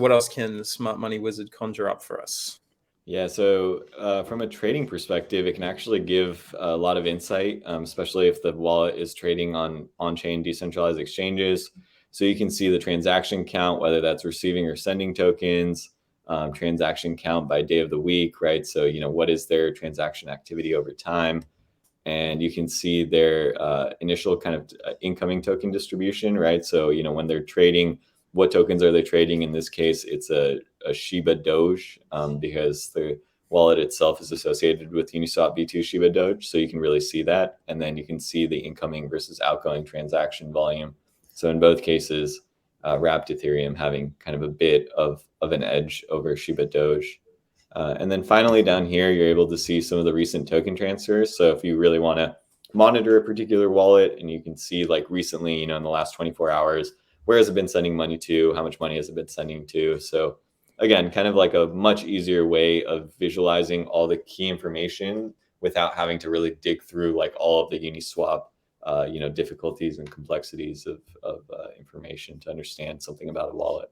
What else can the Smart Money Wizard conjure up for us? Yeah, so from a trading perspective, it can actually give a lot of insight, especially if the wallet is trading on-chain decentralized exchanges. So you can see the transaction count, whether that's receiving or sending tokens, transaction count by day of the week, right? So, what is their transaction activity over time? And you can see their initial kind of incoming token distribution, right? So, when they're trading, what tokens are they trading? In this case, it's a Shiba Doge because the wallet itself is associated with Uniswap V2 Shiba Doge. So you can really see that. And then you can see the incoming versus outgoing transaction volume. So in both cases, Wrapped Ethereum having kind of a bit of an edge over Shiba Doge. And then finally down here, you're able to see some of the recent token transfers. So if you really want to monitor a particular wallet and you can see like recently, in the last 24 hours, where has it been sending money to? How much money has it been sending to? So again, kind of like a much easier way of visualizing all the key information without having to really dig through like all of the Uniswap, difficulties and complexities of information to understand something about a wallet.